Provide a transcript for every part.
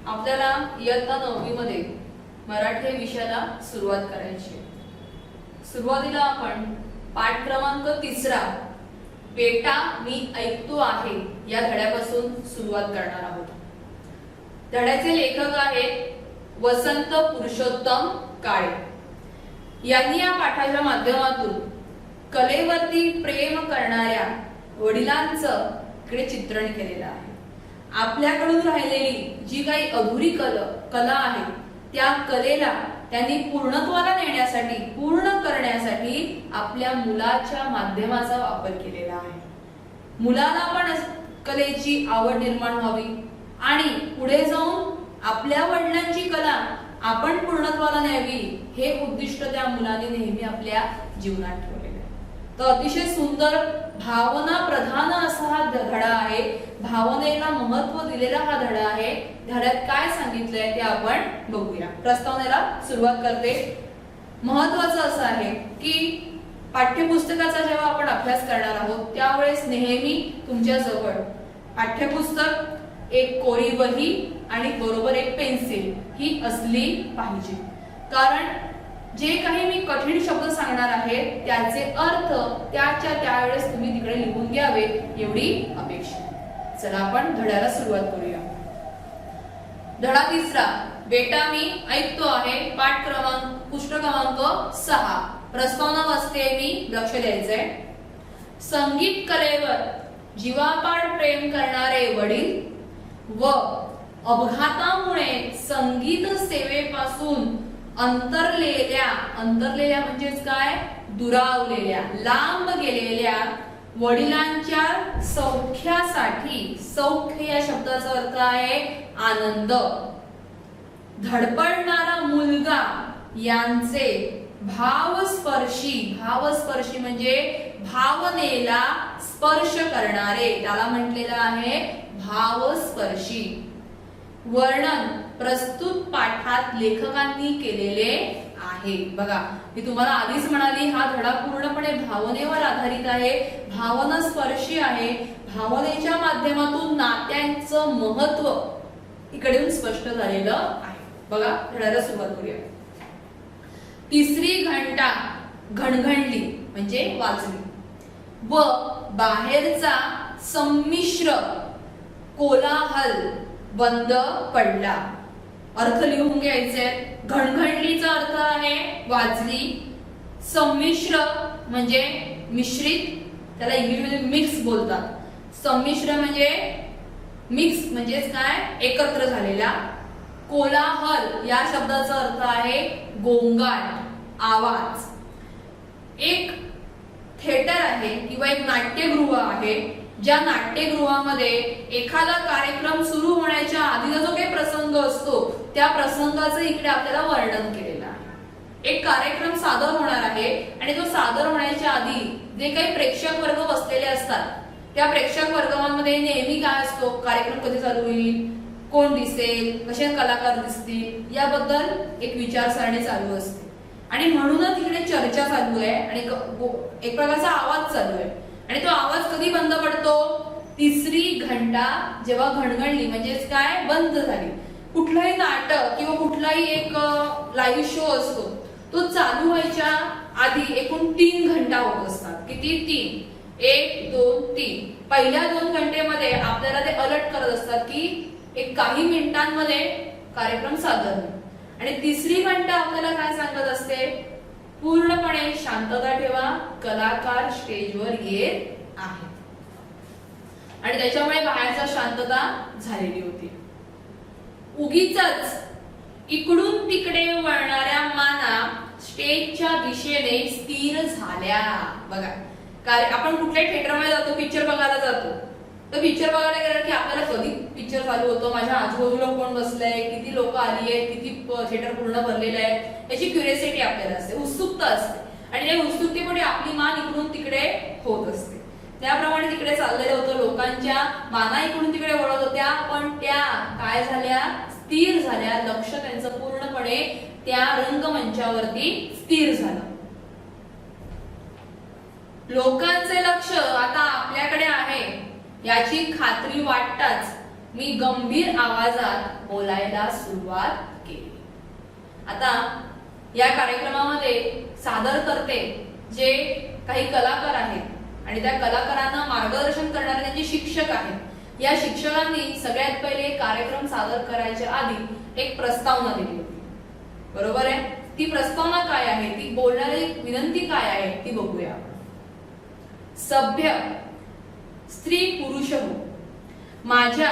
आपल्याला इयत्ता 9वी मध्ये मराठी विषयाला सुरुवात करायची. सुरुवातीला आपण पाठ क्रमांक 3 बेटा मी ऐकतो आहे या धड्यापासून सुरुवात करणार आहोत. धड्याचे लेखक आहेत वसंत पुरुषोत्तम काळे. यांनी या पाठाच्या माध्यमातून कलेवरती प्रेम करणाऱ्या वडिलांचं इकडे चित्रण केलेलं आहे. आपल्याकडून राहिलेली जी काही अधुरी कला आहे त्या कलेला त्यांनी पूर्णत्वाला नेण्यासाठी पूर्ण करण्यासाठी आपल्या मुलाच्या माध्यमाचा वापर केलेला आहे. मुलाला पण कलेची आवड निर्माण व्हावी आणि पुढे जाऊन आपल्या वडिलांची कला आपण पूर्णत्वाला न्यावी हे उद्दिष्ट त्या मुलाने नेहमी आपल्या जीवनात ठेवलेलं आहे. तर अतिशय सुंदर भावना प्रधान असा हा धडा आहे. भावनेला महत्व दिलेला हा धडा आहे. धड्यात काय सांगितलंय ते आपण बघूया. प्रस्तावनेला सुरुवात करते. महत्वाचं असं आहे की पाठ्यपुस्तकाचा जेव्हा आपण अभ्यास करणार आहोत त्यावेळेस नेहमी तुमच्या जवळ पाठ्यपुस्तक, एक कोरी वही आणि बरोबर एक पेन्सिल ही असली पाहिजे. कारण जे काही मी कठीण शब्द सांगणार आहे त्याचे अर्थ त्याच्या त्यावेळेस तुम्ही तिकडे लिहून घ्यावे एवढी अपेक्षा. चला आपण धड्याला सुरुवात करूया. धडा 3 बेटा मी ऐकतो आहे. पाठ क्रमांक पृष्ठ क्रमांक 6. प्रस्तावना वाचते मी, लक्ष द्यायचंय. संगीत कलेवर जीवापाड प्रेम करणारे वडील व अपघातामुळे संगीत सेवेपासून अंतरलेल्या म्हणजेच काय, दुरावलेल्या, लांब गेलेल्या वडिलांच्या सौख्यासाठी, सौख्य या शब्दाचा अर्थ आहे आनंद, धडपडणारा मुलगा यांचे भावस्पर्शी म्हणजे भावनेला स्पर्श करणारे, त्याला म्हटलेलं आहे भावस्पर्शी वर्णन प्रस्तुत पाठात लेखकांनी केलेले आहे. बघा, मी तुम्हाला आधीच म्हणाली हा धडा पूर्णपणे भावनेवर आधारित आहे, भावना स्पर्शी आहे. भावनेच्या माध्यमातून नात्यांचं महत्व इकडून स्पष्ट झालेलं आहे. बघा, धड्याला सुरुवात करूया. तिसरी घंटा घणघणली म्हणजे वाजली व बाहेरचा संमिश्र कोलाहल बंद पडला. अर्थ लिहून घ्यायचे. घणघणलीचा अर्थ आहे वाजली, संमिश्र म्हणजे मिश्रित, त्याला इंग्लिशमध्ये मिक्स बोलतात. संमिश्र म्हणजे मिक्स म्हणजेच काय, एकत्र झालेला. कोलाहल या शब्दाचा अर्थ आहे गोंगाट, आवाज. एक थिएटर आहे किंवा एक नाट्यगृह आहे ज्या नाट्यगृहामध्ये एखादा कार्यक्रम सुरू होण्याच्या आधीचा जो काही प्रसंग असतो त्या प्रसंगाचं इकडे आपल्याला वर्णन केलेलं आहे. एक कार्यक्रम सादर होणार आहे आणि तो सादर होण्याच्या आधी जे काही प्रेक्षक वर्ग बसलेले असतात त्या प्रेक्षक वर्गामध्ये नेहमी काय असतो, कार्यक्रम कधी चालू होईल, कोण दिसेल, कसे कलाकार दिसतील याबद्दल एक विचारसरणी चालू असते आणि म्हणूनच इकडे चर्चा चालू आहे आणि एक प्रकारचा आवाज चालू आहे. आणि तो आवाज कधी बंद पडतो, तिसरी घंटा जेव्हा घणघणली म्हणजेच काय, बंद झाली. कुठलाही नाटक किंवा कुठलाही एक लाईव्ह शो असतो तो चालू व्हायच्या आधी एकूण 3 घंटा होत असतात. किती? 3. 1, 2, 3. पहिल्या 2 घंटेमध्ये आपल्याला ते अलर्ट करत असतात की एक काही मिनिटांमध्ये कार्यक्रम सादर होईल आणि तिसरी घंटा आपल्याला काय सांगत असते, पूर्णपणे शांतता ठेवा, कलाकार स्टेजवर येत आहे. आणि त्याच्यामुळे बाहेरचा शांतता झालेली होती. उगीचच इकडून तिकडे वळणाऱ्या माना स्टेजच्या दिशेने स्थिर झाल्या. बघा, कारण आपण कुठल्या थिएटरमध्ये जातो, पिक्चर बघायला जातो, तर पिक्चर बघायला गेलं की आपल्याला कधी पिक्चर चालू होतो, माझ्या आजूबाजूला कोण बसलंय, किती लोक आली आहेत, किती थिएटर पूर्ण भरलेलं आहे याची क्युरिओसिटी आपल्याला असते, उत्सुकता असते आणि त्या उत्सुकतेमुळे आपली मान इकडून तिकडे होत असते. त्याप्रमाणे तिकडे चाललेलं होतं, लोकांच्या माना इकडून तिकडे वळत होत्या पण त्या काय झाल्या, स्थिर झाल्या. लक्ष त्यांचं पूर्णपणे असल्यामुळे त्या रंगमंचावरती स्थिर झालं. लोकांचे लक्ष आता आपल्याकडे आहे याची खात्री वाटताच मी गंभीर आवाजात बोलायला सुरुवात केली. आता या कार्यक्रमामध्ये सादर करते जे काही कलाकार आहेत आणि त्या कलाकारांना मार्गदर्शन करणारे त्यांचे शिक्षक आहेत. या शिक्षकांनी सगळ्यात पहिले कार्यक्रम सादर करायच्या आधी एक प्रस्तावना दिली होती. बरोबर आहे? ती प्रस्तावना काय आहे, ती बोलणारी विनंती काय आहे ती बघूया. सभ्य स्त्री पुरुष हो, माझ्या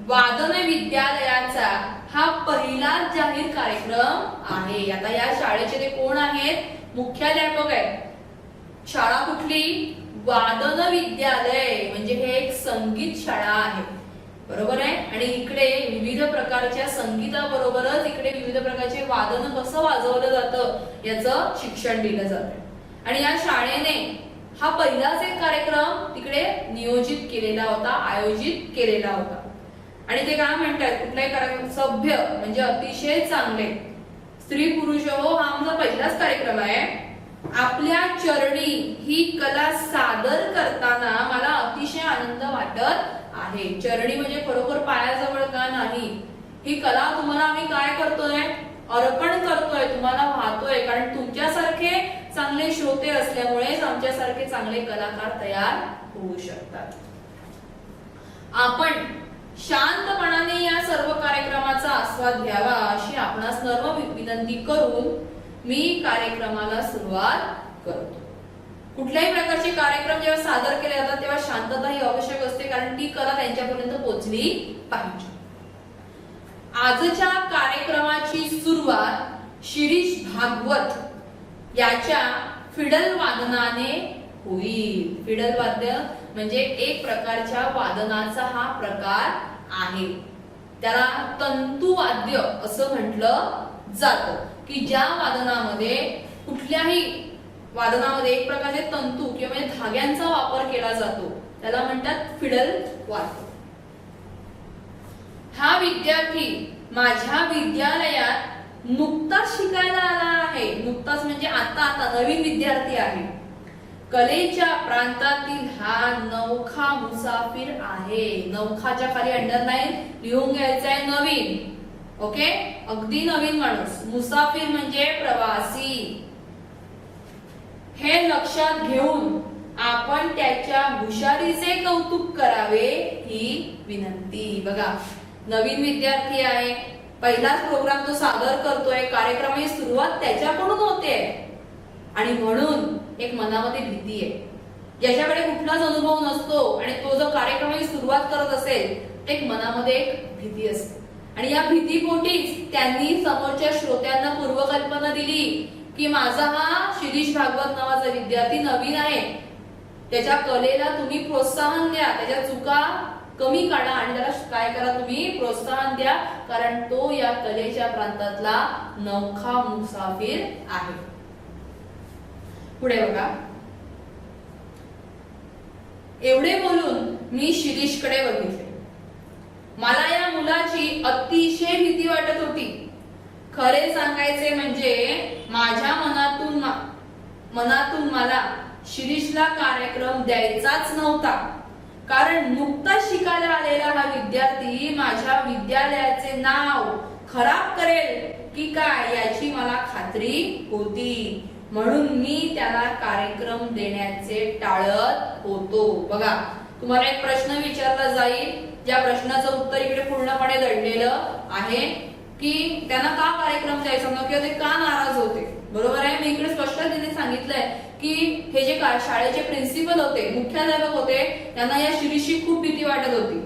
वादन विद्यालयाचा हा पहिलाच जाहीर कार्यक्रम आहे. आता या शाळेचे ते कोण आहेत? मुख्याध्यापक आहेत. शाळा कुठली? वादन विद्यालय, म्हणजे हे एक संगीत शाळा आहे. बरोबर आहे? आणि इकडे विविध प्रकारच्या संगीताबरोबरच इकडे विविध प्रकारचे वादन कसं वाजवलं जातं याचं शिक्षण दिलं जातं. आणि या शाळेने हा पहिलाच एक कार्यक्रम तिकडे नियोजित केलेला होता, आयोजित केलेला होता. आणि ते काय म्हणतात, कुठलाही कार्यक्रम सभ्य म्हणजे अतिशय चांगले, स्त्री पुरुष हो हा आमचा पहिलाच कार्यक्रम आहे. आपल्या चरणी ही कला सादर करताना मला अतिशय आनंद वाटत आहे. चरणी म्हणजे खरोखर पायाजवळ का नाही, ही कला तुम्हाला आम्ही काय करतोय, अर्पण करतोय, तुम्हाला वाहतोय. कारण तुमच्यासारखे चांगले श्रोते असल्यामुळेच आमच्यासारखे चांगले कलाकार तयार होऊ शकतात. आपण शांतपणाने या सर्व कार्यक्रमाचा आस्वाद घ्यावा अशी आपणास नर्म विनंती करून मी कार्यक्रमाला सुरुवात करतो. कुठल्याही प्रकारचे कार्यक्रम जेव्हा सादर केले जातात तेव्हा शांतता ही आवश्यक असते, कारण ती कला त्यांच्यापर्यंत पोहोचली पाहिजे. आजच्या कार्यक्रमाची सुरुवात शिरीष भागवत याच्या फिडल वादनाने होईल. फिडल वाद्य म्हणजे एक प्रकारच्या वादनाचा हा प्रकार आहे. त्याला तंतुवाद्य असं म्हटलं जातं की ज्या वादनामध्ये कुठल्याही वादनामध्ये एक प्रकारचे तंतू किंवा म्हणजे धाग्यांचा वापर केला जातो त्याला म्हणतात फिडल वाद्य. हा विद्यार्थी माझ्या विद्यालयात नुकताच शिकायला आला आहे. नुकताच म्हणजे आता नवीन विद्यार्थी आहे. कलेच्या प्रांतातील हा नवखा मुसाफिर आहे. नवखाच्या खाली अंडरलाईन लिहून घ्यायचं आहे नवीन. ओके, अगदी नवीन माणूस. मुसाफिर म्हणजे प्रवासी. हे लक्षात घेऊन आपण त्याच्या हुशारीचे कौतुक करावे ही विनंती. बघा, नवीन विद्यार्थी आहे, पहिलाच प्रोग्राम तो सादर करतोय, कार्यक्रमाची सुरुवात त्याच्याकडून होते आणि म्हणून एक मनामध्ये भीती आहे. ज्याच्याकडे कुठलाच अनुभव नसतो आणि तो जर कार्यक्रमाची सुरुवात करत असेल एक मनामध्ये एक भीती असते. आणि या भीतीपोटीच त्यांनी समोरच्या श्रोत्यांना पूर्वकल्पना दिली की माझा हा शिरीष भागवत नावाचा विद्यार्थी नवीन आहे, त्याच्या कलेला तुम्ही प्रोत्साहन द्या, त्याच्या चुका कमी काढा आणि त्याला काय करा, तुम्ही प्रोत्साहन द्या, कारण तो या कलेच्या प्रांतातला नवखा मुसाफिर आहे. पुढे बघा, एवढे बोलून मी शिरीषकडे बघितले. मला या मुलाची अतिशय भीती वाटत होती. खरे सांगायचे म्हणजे माझ्या मनातून मला शिरीषला कार्यक्रम द्यायचाच नव्हता, कारण नुकताच शिकायला आलेला हा विद्यार्थी माझ्या विद्यालयाचे नाव खराब करेल की काय याची मला खात्री होती. म्हणून मी त्याला कार्यक्रम देण्याचे टाळत होतो. बघा, तुम्हाला एक प्रश्न विचारला जाईल, ज्या प्रश्नाचं उत्तर इकडे पूर्णपणे दडलेलं आहे की त्यांना का कार्यक्रम द्यायचा नव्हता किंवा ते का नाराज होते. बरोबर आहे? मी इकडे स्पष्टपणे सांगितलंय की हे जे शाळेचे प्रिन्सिपल होते, मुख्याध्यापक होते, त्यांना या शिरीषची खूप भीती वाटत होती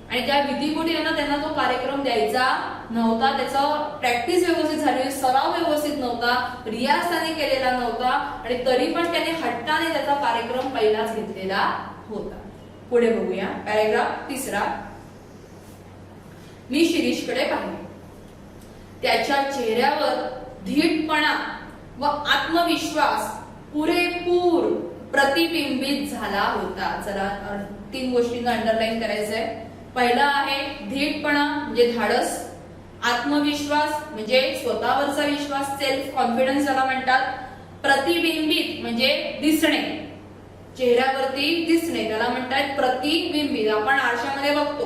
आणि त्या भीतीपोटी त्यांना तो कार्यक्रम द्यायचा नव्हता. त्याचा प्रॅक्टिस व्यवस्थित झाली, सराव व्यवस्थित नव्हता, रियाज त्याने केलेला नव्हता आणि तरी पण त्याने हट्टाने त्याचा कार्यक्रम पहिलाच घेतलेला होता. पुढे बघूया, पॅराग्राफ 3. मी शिरीषकडे पाहिले. त्याच्या चेहऱ्यावर धीटपणा व आत्मविश्वास पुरेपूर प्रतिबिंबित झाला होता. चला 3 गोष्टींना अंडरलाईन करायचंय. पहिला आहे धीटपणा म्हणजे धाडस, आत्मविश्वास म्हणजे स्वतःवरचा विश्वास, सेल्फ कॉन्फिडन्स ज्याला म्हणतात. प्रतिबिंबित म्हणजे दिसणे, चेहऱ्यावरती दिसणे त्याला म्हणतात प्रतिबिंबित. आपण आरशामध्ये बघतो,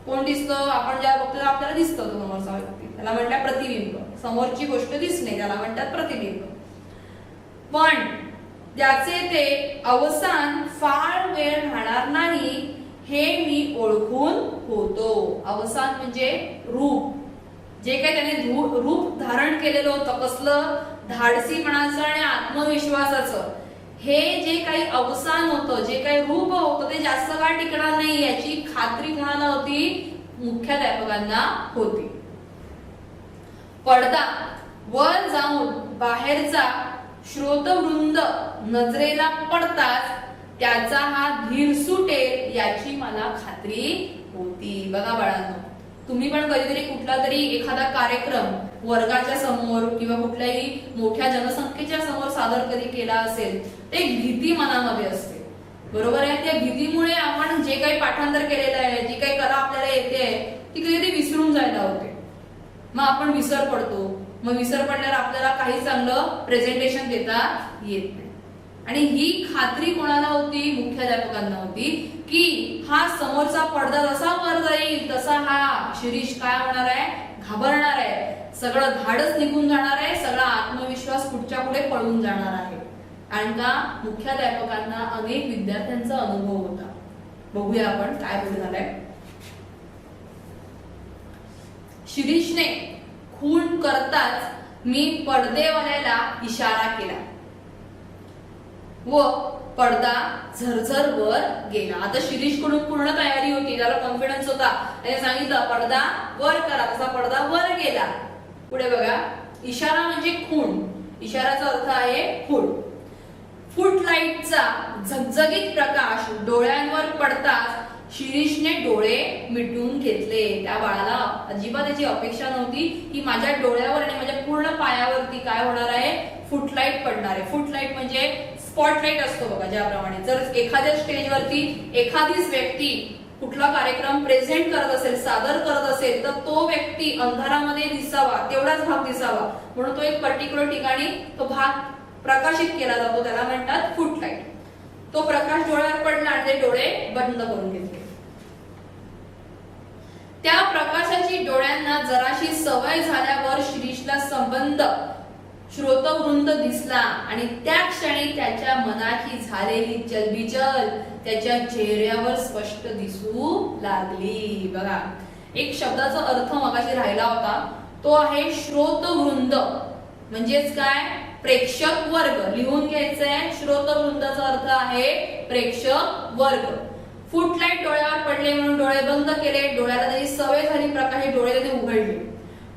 कोण दिसतं, आपण ज्या बघतो आपल्याला दिसतं तो समोरचा व्यक्ती, त्याला म्हणतात प्रतिबिंब. समोरची गोष्ट दिसणे त्याला म्हणतात प्रतिबिंब. पण त्याचे ते अवसान फार वेळ राहणार नाही हे मी ओळखून होतो. अवसान म्हणजे रूप, जे काही त्याने रूप धारण केलेलं होतं, कसलं धाडसीपणाचं आणि आत्मविश्वासाचं, हे जे काही अवसान होतं, जे काही रूप होतं ते जास्त काळ टिकणार नाही याची खात्री कोणाला होती? मुख्याध्यापकांना होती. पडदा वर जाऊन बाहेरचा श्रोतवृंद नजरेला पडताच त्याचा हा धीर सुटेल याची मला खात्री होती. बघा बाळांनो, तुम्ही पण कधीतरी कुठला तरी एखादा कार्यक्रम वर्गाच्या समोर किंवा कुठल्याही मोठ्या जनसंख्येच्या समोर सादर कधी केला असेल, ते एक भीती मनामध्ये असते, बरोबर आहे. त्या भीतीमुळे आपण जे काही पाठांतर केलेलं आहे, जी काही कला आपल्याला येते ती कधी विसरून जायला होते. मग आपण विसर पडतो. मग विसर पडल्यावर आपल्याला काही चांगलं प्रेझेंटेशन देता येत नाही. आणि ही खात्री कोणाला होती? मुख्याध्यापकांना होती की हा समोरचा पडदा जसा वर जाईल तसा हा शिरीष काय होणार आहे? घाबरणार आहे, सगळं धाडस निघून जाणार आहे, सगळा आत्मविश्वास पुढच्या पुढे पळून जाणार आहे. कारण का मुख्याध्यापकांना अनेक विद्यार्थ्यांचा अनुभव होता. बघूया आपण काय पुढे झालंय. शिरीषने खून करताच मी पडदेवाल्याला इशारा केला व पडदा झरझर वर गेला. आता शिरीष कडून पूर्ण तयारी होती, त्याला कॉन्फिडन्स होता, त्याने सांगितलं पडदा वर करा, तसा पडदा वर गेला. पुढे बघा, इशारा म्हणजे खून, इशाराचा अर्थ आहे खून. फुटलाईटचा झगझगीत प्रकाश डोळ्यांवर पडताच शिरीषने डोळे मिटून घेतले. त्या बाळाला अजिबात त्याची अपेक्षा नव्हती की माझ्या डोळ्यावर आणि माझ्या पूर्ण पायावरती काय होणार आहे? फुटलाईट पडणार आहे. फुटलाईट म्हणजे स्पॉटलाईट असतो बघा, ज्याप्रमाणे जर एखाद्या स्टेजवरती एखादीच व्यक्ती कुठला कार्यक्रम प्रेझेंट करत असेल, सादर करत असेल, तर तो व्यक्ती अंधारामध्ये दिसावा, तेवढाच भाग दिसावा म्हणून तो एक पर्टिक्युलर ठिकाणी तो भाग प्रकाशित केला जातो, त्याला म्हणतात फुटलाईट. तो प्रकाश डोळ्यावर पडला आणि ते डोळे बंद करून घेतले. त्या प्रकाशाची डोळ्यांना जराशी सवय झाल्यावर शिरीषला संबंध श्रोतवृंद दिसला आणि त्या क्षणी त्याच्या मनाची झालेली चलबिचल त्याच्या चेहऱ्यावर स्पष्ट दिसू लागली. बघा, एक शब्दाचा अर्थ मगाशी राहिला होता, तो आहे श्रोतवृंद. म्हणजेच काय? प्रेक्षक वर्ग. लिहून घ्यायचंय, श्रोतवृंदाचा अर्थ आहे प्रेक्षक वर्ग. फुटलाईट डोळ्यावर पडले म्हणून डोळे बंद केले, डोळ्याला त्याची सवय झाली प्रकाश, डोळे त्याने उघडले.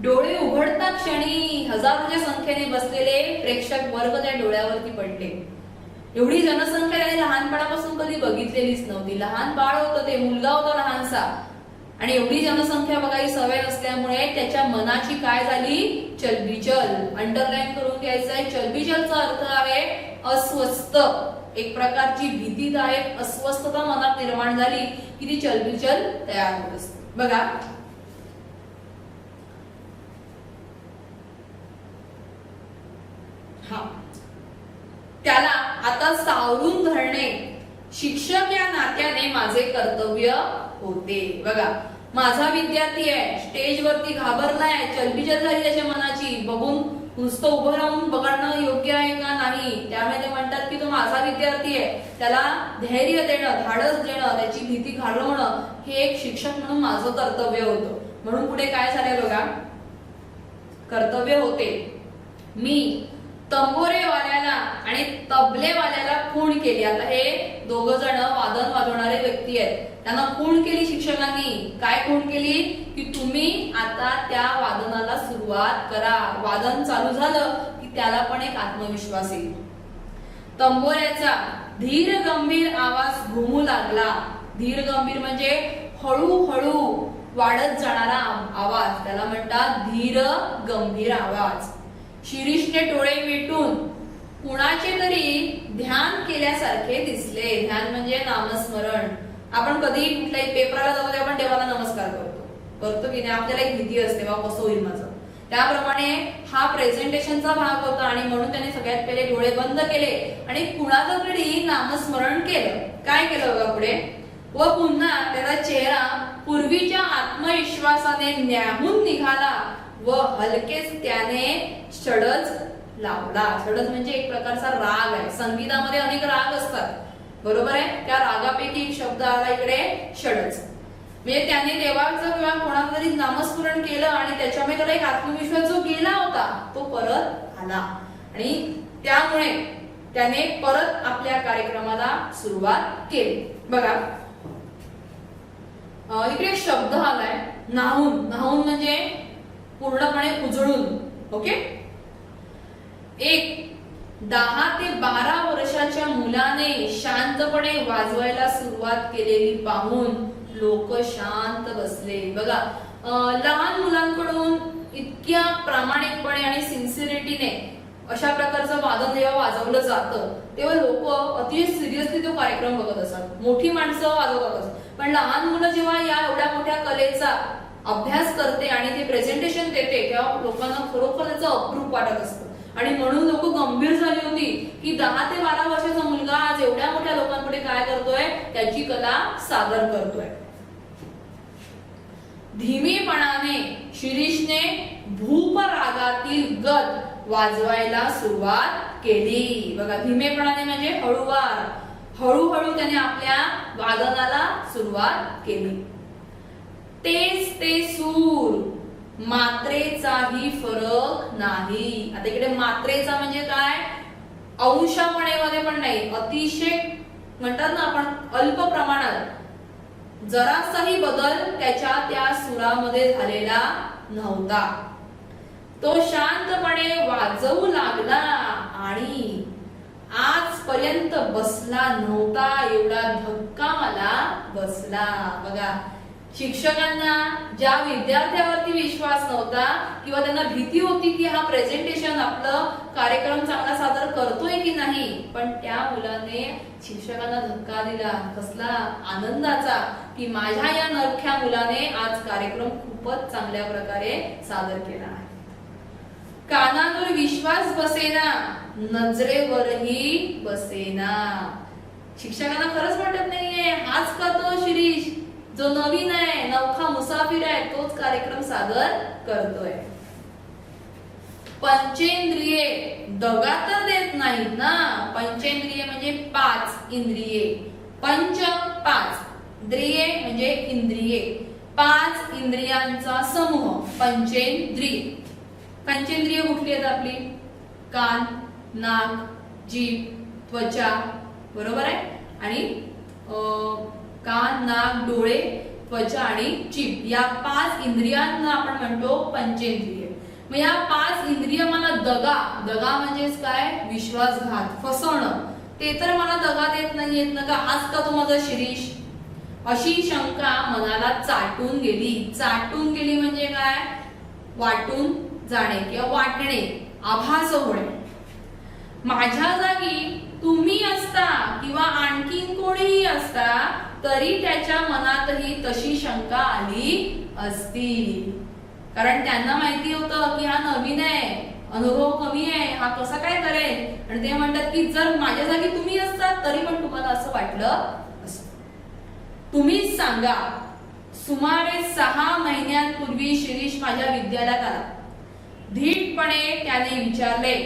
डोळे उघडता क्षणी हजारोच्या संख्येने बसलेले प्रेक्षक वर्ग त्या डोळ्यावरती पडले. एवढी जनसंख्या त्याने लहानपणापासून कधी बघितलेलीच नव्हती. लहान बाळ होतं, ते मुलगा होता लहानसा, आणि एवढी जनसंख्या बघायची सवय नसल्यामुळे त्याच्या मनाची काय झाली? चलबिचल. अंडरलाईन करून घ्यायचंय, चलबिचलचा अर्थ आहे अस्वस्थ. एक प्रकारची भीतीदायक अस्वस्थता मनात निर्माण झाली की ती चलबिचल तयार होत असते. बघा, त्याला आता सावरून धरणे शिक्षक या नात्याने माझे कर्तव्य होते. बघा, माझा विद्यार्थी आहे, स्टेजवरती घाबरलाय, चलबिचल झाली त्याच्या मनाची, बघून नुसतं उभं राहून बघणं योग्य आहे का नाही, त्यामुळे ते म्हणतात की तो माझा विद्यार्थी आहे, त्याला धैर्य देणं, धाडस देणं, त्याची भीती घालवणं हे एक शिक्षक म्हणून माझं कर्तव्य होतं. म्हणून पुढे काय झालंय बघा, कर्तव्य होते. मी तंबोरेवाल्याला आणि तबलेवाल्याला खूण केली. आता हे दोघ जण वादन वाजवणारे व्यक्ती आहेत, त्यांना खूण केली शिक्षकांनी. काय खूण केली? की तुम्ही आता त्या वादनाला सुरुवात करा. वादन चालू झालं की त्याला पण एक आत्मविश्वास येईल. तंबोऱ्याचा धीर गंभीर आवाज घुमू लागला. धीर गंभीर म्हणजे हळूहळू वाढत जाणारा आवाज, त्याला म्हणतात धीर गंभीर आवाज. शिरीषने डोळे मिटून कुणाचे तरी ध्यान केल्यासारखे दिसले. ध्यान म्हणजे नामस्मरण. आपण कधी कुठल्याही पेपराला जातो तेव्हा आपण देवाला नमस्कार करतो, करतो की नाही, आपल्याला एक भीती असते बाबा कसं होईल माझं. त्याप्रमाणे हा प्रेझेंटेशनचा भाग होता आणि म्हणून त्याने सगळ्यात पहिले डोळे बंद केले आणि कुणाचं तरी नामस्मरण केलं. काय केलं बघा पुढे, व पुन्हा त्याचा चेहरा पूर्वीच्या आत्मविश्वासाने न्याहून निघाला व हलकेच त्याने षडज लावला. षडज म्हणजे एक प्रकारचा राग आहे. संगीतामध्ये अनेक राग असतात, बरोबर आहे. त्या रागापैकी एक शब्द आला इकडे षडज. म्हणजे त्याने देवाचं किंवा कोणाचं तरी नामस्मरण केलं आणि त्याच्यामुळे त्याला एक आत्मविश्वास जो गेला होता तो परत आला आणि त्यामुळे त्याने परत आपल्या कार्यक्रमाला सुरुवात केली. बघा इकडे शब्द आलाय न्हाऊन. न्हाऊन म्हणजे पूर्णपणे उजळून. ओके. 10 ते 12 वर्षाच्या मुलाने शांतपणे वाजवायला सुरुवात केलेली पाहून लोक शांत बसले. बघा लहान मुलांकडून इतक्या प्रामाणिकपणे आणि सिन्सिरिटीने अशा प्रकारचं वादन जेव्हा वाजवलं जातं तेव्हा लोक अतिशय सिरियसली तो कार्यक्रम बघत असतात. मोठी माणसं वाजवत असतात, पण लहान मुलं जेव्हा या एवढ्या मोठ्या कलेचा अभ्यास करते आणि ते प्रेझेंटेशन देते तेव्हा लोकांना खरोखर त्याचं अप्रूप वाटत असतं. आणि म्हणून लोक गंभीर झाली होती की 10 ते 12 वर्षाचा मुलगा आज एवढ्या मोठ्या लोकांपुढे काय करतोय, त्याची कला सादर करतोय. धीमेपणाने शिरीषने भूप रागातील गत वाजवायला सुरुवात केली. बघा धीमेपणाने म्हणजे हळूवार, हळूहळू त्याने आपल्या वादनाला सुरुवात केली. तेच ते सूर, मात्रेचाही फरक नाही. आता इकडे मात्रेचा म्हणजे काय, अंशपणेमध्ये पण नाही, अतिशय म्हणतात ना आपण अल्प प्रमाणात जरासाही बदल त्याच्या त्या सुरामध्ये झालेला नव्हता. तो शांतपणे वाजवू लागला आणि आजपर्यंत बसला नव्हता एवढा धक्का मला बसला. बघा शिक्षकांना ज्या विद्यार्थ्यावरती विश्वास नव्हता किंवा त्यांना भीती होती की हा प्रेझेंटेशन आपलं कार्यक्रम चांगला सादर करतोय की नाही, पण त्या मुलाने शिक्षकांना धक्का दिला. कसला आनंदाचा की माझ्या या नरख्या मुलाने आज कार्यक्रम खूपच चांगल्या प्रकारे सादर केला आहे. कानावर विश्वास बसेना, नजरेवरही बसेना. शिक्षकांना खरंच वाटत नाहीये हाच का तो शिरीष जो नवीन आहे, नवखा मुसाफिर आहे, तोच कार्यक्रम सादर करतोय. पंचेंद्रिये दगा तर देत नाहीत ना. पंचेंद्रिये म्हणजे 5 इंद्रिये. पंच 5, द्रिये म्हणजे इंद्रिये. 5 इंद्रियांचा समूह पंचेंद्रिय. पंचेंद्रिय कुठली आहेत आपली, कान, नाक, जीभ, त्वचा, बरोबर आहे. आणि कान, नाक, डोळे, त्वचा आणि जीभ या 5 इंद्रियांना आपण म्हणतो पंचेंद्रिय. मग या 5 इंद्रिय मला दगा म्हणजेच काय, विश्वासघात, फसवणं, ते तर मला दगा देत नाहीयेत ना का, आज का तू माझा शिरीष, अशी शंका मनाला चाटून गेली. चाटून गेली म्हणजे काय, वाटून जाणे किंवा वाटणे, आभास होणे. माझ्या जागी तुम्ही असता किंवा आणखीन कोणीही असता तरी त्याच्या मनातही तशी शंका आली असती. कारण त्यांना माहिती होतं की हा नवीन आहे, अनुभव कमी आहे, हा कसा काय करेल. आणि ते म्हणतात की जर माझ्या जागी तुम्ही असतात तरी पण तुम्हाला असं वाटलं असतं. तुम्हीच सांगा. सुमारे 6 महिन्यांपूर्वी शिरीष माझ्या विद्यालयात आला. धीटपणे त्याने विचारले,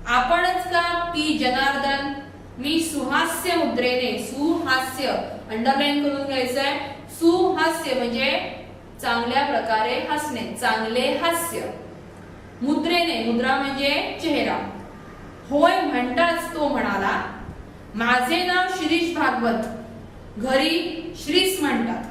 आपणच का की जनार्दन. मी सुहास्य मुद्रेने, सुहास्य अंडरलाईन करून घ्यायचंय, सुहास्य म्हणजे चांगल्या प्रकारे हसणे, चांगले हास्य. मुद्रेने, मुद्रा म्हणजे चेहरा. होय म्हणताच तो म्हणाला, माझे नाव शिरीष भागवत, घरी श्रीस म्हणतात.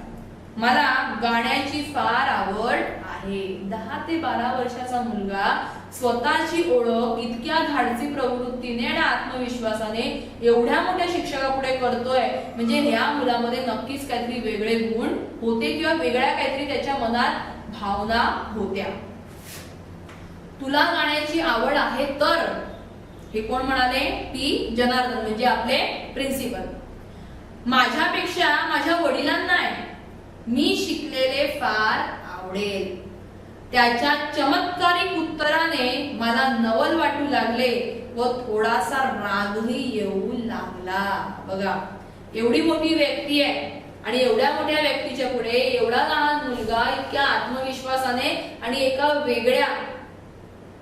मला गाण्याची फार आवड आहे. 10 ते 12 वर्षाचा मुलगा स्वतःची ओळख इतक्या धाडसी प्रवृत्तीने आणि आत्मविश्वासाने एवढ्या मोठ्या शिक्षकापुढे करतोय म्हणजे ह्या मुलामध्ये नक्कीच काहीतरी वेगळे गुण होते किंवा वेगळ्या काहीतरी त्याच्या मनात भावना होत्या. तुला गाण्याची आवड आहे तर, हे कोण म्हणाले, पी जनार्दन म्हणजे आपले प्रिन्सिपल. माझ्यापेक्षा माझ्या वडिलांना आहे, मी शिकलेले फार आवडेल. त्याच्या चमत्कारिक उत्तराने मला नवल वाटू लागले व थोडासा रागही येऊ लागला. बघा, एवढी मोठी व्यक्ती आहे आणि एवढ्या मोठ्या व्यक्तीच्या पुढे एवढा लहान मुलगा इतक्या आत्मविश्वासाने आणि एका वेगळ्या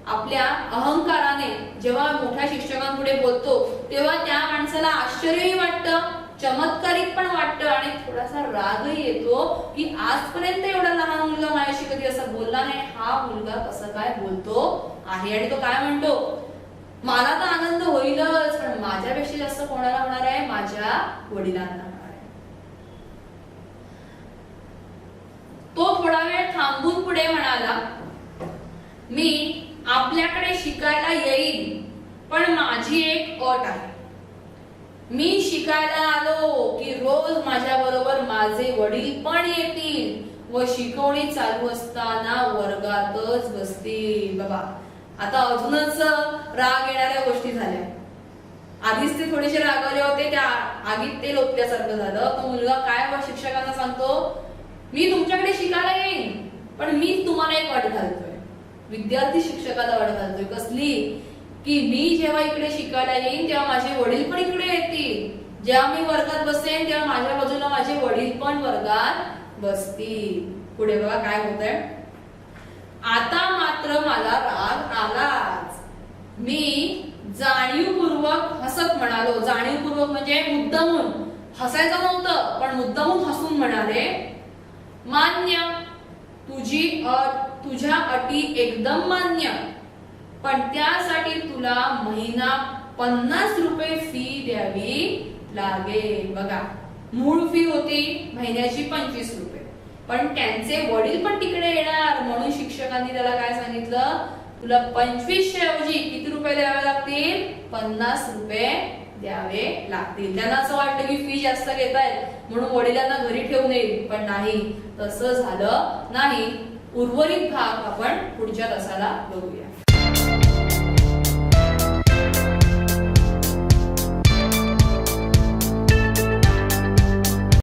आपल्या अहंकाराने जेव्हा मोठ्या शिक्षकांपुढे बोलतो तेव्हा त्या माणसाला आश्चर्यही वाटतं, चमत्कारिक पण वाटतं आणि थोडासा रागही येतो की आजपर्यंत एवढा लहान मुलगा माझ्याशी कधी असं बोलला नाही, हा मुलगा कसं काय बोलतो आहे. आणि तो काय म्हणतो, मला तर आनंद होईलच पण माझ्यापेक्षा जास्त कोणाला होणार आहे, माझ्या वडिलांना होणार आहे. तो थोडा वेळ थांबून पुढे म्हणाला, मी आपल्याकडे शिकायला येईल पण माझी एक अट आहे. मी शिकायला आलो की रोज माझ्या बरोबर माझे वडील पण येतील व शिकवणी चालू असताना वर्गातच बसतील. बाबा, आता अजूनच राग येणाऱ्या गोष्टी झाल्या. आधीच ते थोडेसे रागवले होते, त्या आगीत तेल ओतल्यासारखं झालं. तो मुलगा काय शिक्षकांना सांगतो, मी तुमच्याकडे शिकायला येईन पण मी तुम्हाला एक अट घालतोय. विद्यार्थी शिक्षकाला अट घालतोय, कसली की मी जेव्हा इकडे शिकायला येईन तेव्हा माझे वडील पण इकडे येतील. जेव्हा मी वर्गात बसेन तेव्हा माझ्या बाजूला माझे वडील पण वर्गात बसतील. पुढे बघा काय होतंय, आता मात्र मला राग आलाच. मी जाणीवपूर्वक हसत म्हणालो. जाणीवपूर्वक म्हणजे मुद्दामून हसायचं नव्हतं पण मुद्दामून हसून म्हणाले, मान्य, तुझ्या अटी एकदम मान्य, पण त्यासाठी तुला महिना 50 रुपये फी द्यावी लागेल. बघा, मूळ फी होती महिन्याची 25 रुपये पण त्यांचे वडील पण तिकडे येणार म्हणून शिक्षकांनी त्याला काय सांगितलं, तुला 25 ऐवजी किती रुपये द्यावे लागतील, 50 रुपये द्यावे लागतील. त्यांना असं वाटतं की फी जास्त घेतायत म्हणून वडिलांना घरी ठेवून येईल, पण नाही, तसं झालं नाही. उर्वरित भाग आपण पुढच्या तासाला बघूया.